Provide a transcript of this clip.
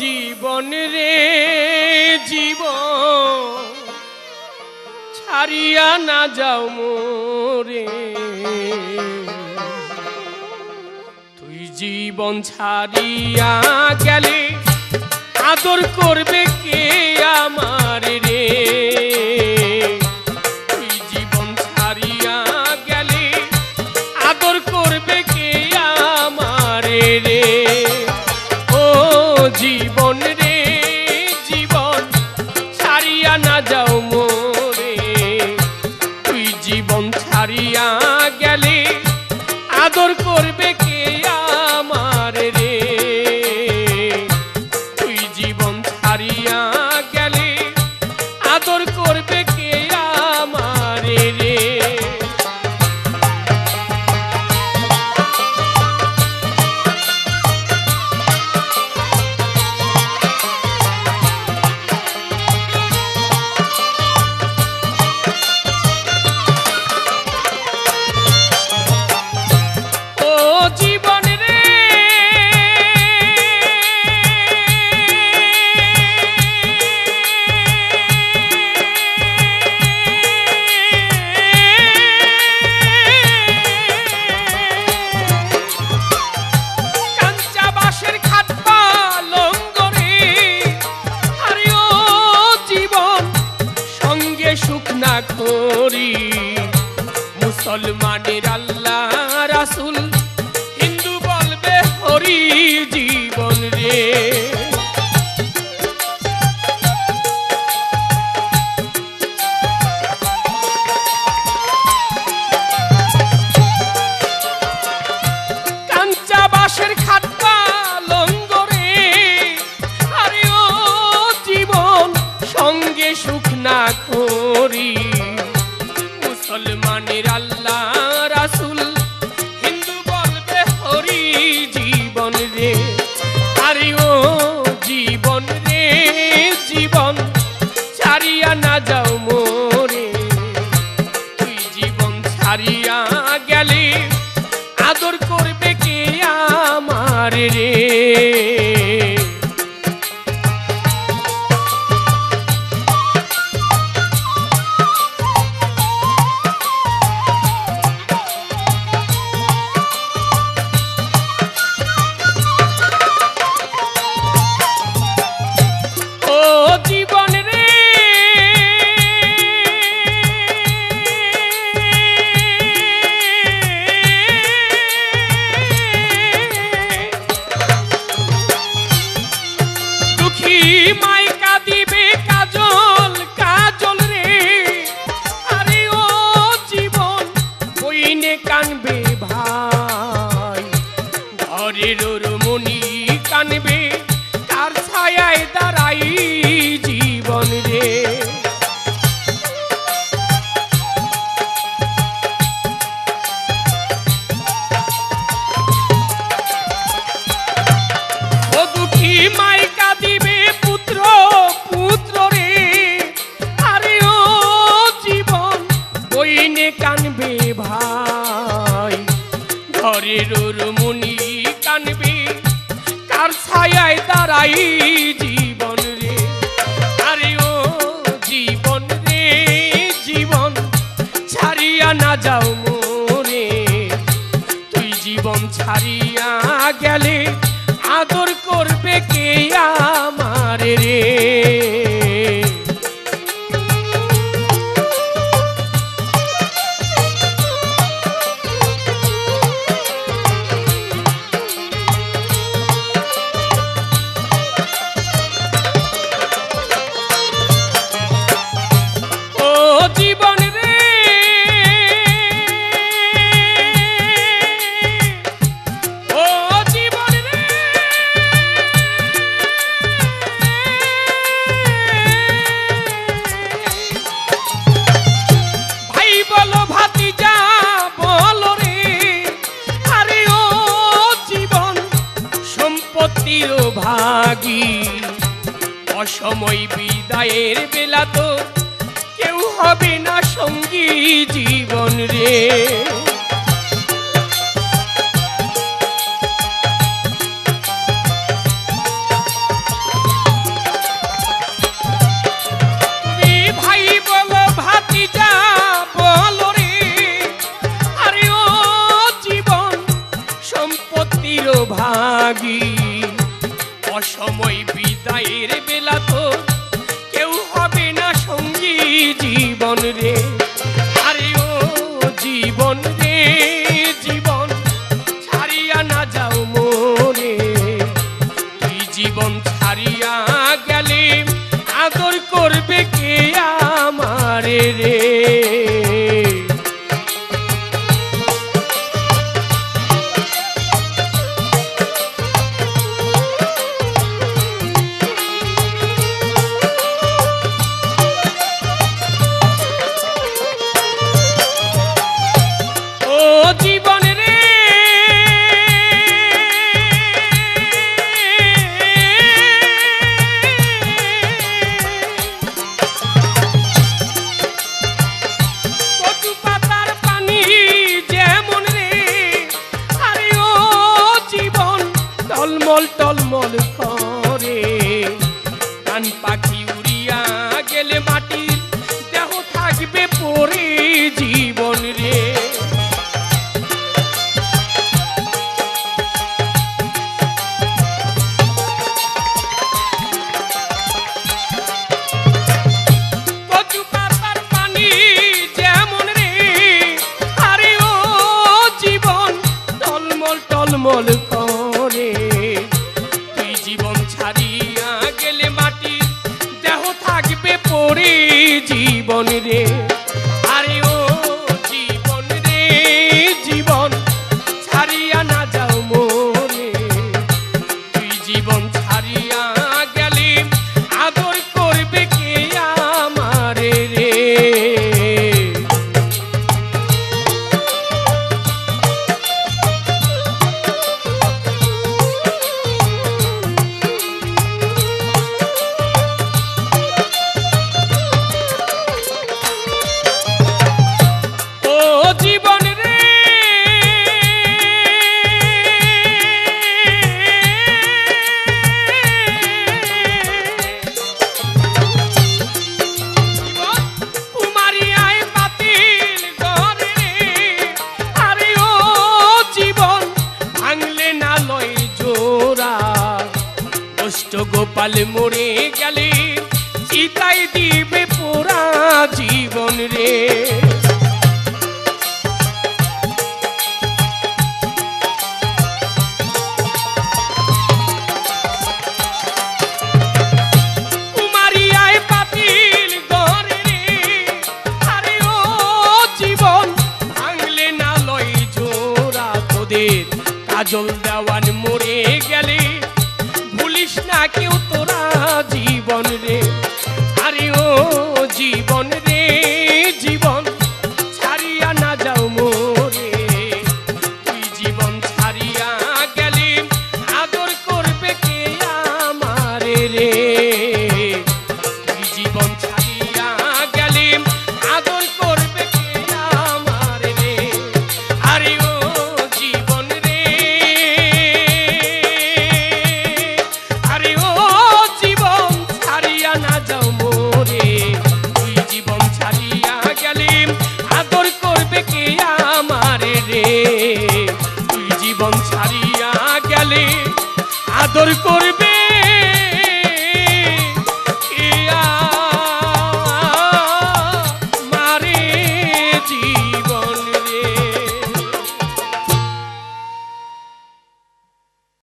জীবন রে জীবন ছাড়িয়া না যাও মোরে, তুই জীবন ছাড়িয়া গেলে আদর করবে কে আমার রে, তুই জীবন ছাড়িয়া গেলে আদর করবে কে আমার রে। ও জীবন রে জীবন ছাড়িয়া না যাও মোরে, তুই জীবন ছাড়িয়া গেলে আদর করবে কে আমার রে, তুই জীবন ছাড়িয়া গেলে আদর করবে কে আমার রে। মুসলমানের আল্লাহ রাসূল, হিন্দু বলবে হরি জীবন রে। কাঞ্চা বাঁশের খাট পালঙ্ক রে, আরে ও জীবন সঙ্গে সুখ না করি, মুসলমানের আল্লাহ রাসূল, হিন্দু বলবে হরি জীবন রে। আরে ও জীবন রে জীবন ছাড়িয়া না যাও মোরে, তুই জীবন ছাড়িয়া গেলে আদর করবে কে আমার রে। মাইকা দিবে কাজল কাজল রে, আরে ও জীবন বইনে কানবে ভাই, ঘরের রমণী কানবে কার ছায়ায় দাঁড়াই জীবন রে। ও দুঃখী মাইকা দিবে পুত্র পুত্র রে, আরে ও জীবন বইনে কানবে ভাই, ঘরের রমণী কানবে কার ছায়ায় দাঁড়াই জীবন রে। আরে ও জীবন রে জীবন ছাড়িয়া না যাও মোরে, তুই জীবন ছাড়িয়া গেলে আদর করবে কে আমার রে। ও জীবন রে ও জীবন রে, ভাই বলো ভাতিজা বলো রে, আরে ও জীবন সম্পত্তির ভাগী, অসময় বিদায়ের বেলা তো কেউ হবে না সঙ্গী জীবন রে। হয় বিদায়ের বেলা তো কেউ হবে না সঙ্গী জীবন রে। আরে ও জীবন রে জীবন ছাড়িয়া না যাও মোরে, তুই জীবন ছাড়িয়া গেলে আদর করবে কে আমারে রে। জীবন রে কচু পাতার পানি যেমন রে, আরে ও জীবন টলমল টলমল করে, কান পাখি উড়িয়া গেলে মাটির দেহ থাকবে পরে জীবন রে। টলমল করে তুই জীবন ছাড়িয়া গেলে মাটির দেহ থাকবে পড়ে জীবন রে। আরে ও জীবন রে জীবন ছাড়িয়া না যাও মোরে, তুই জীবন ছাড়িয়া গেলে আদর করবে কে আমারে রে। গোপাল মরে গেলে চিতাই দিবে পোড়া জীবন রে। কুমারিয়ায় পাতিল ঘরে রে, আরে ও জীবন ভাঙলে না লয় জোড়া, তোদের কাজল দেওয়ান মরে গেলে ভুলিস না কেউ তোরা জীবন রে। আরে ও জীবন রে জীবন ছাড়িয়া না যাও মোরে, তুই জীবন ছাড়িয়া গেলে আদর করবে কে আমারে রে। তুই জীবন ছাড়িয়া গেলে আদর করবে কে আমারে রে। আরে ও জীবন রে না যাও মোরে, তুই জীবন ছাড়িয়া গেলে আদর করবে কে আমারে রে। তুই জীবন ছাড়িয়া গেলে আদর করবে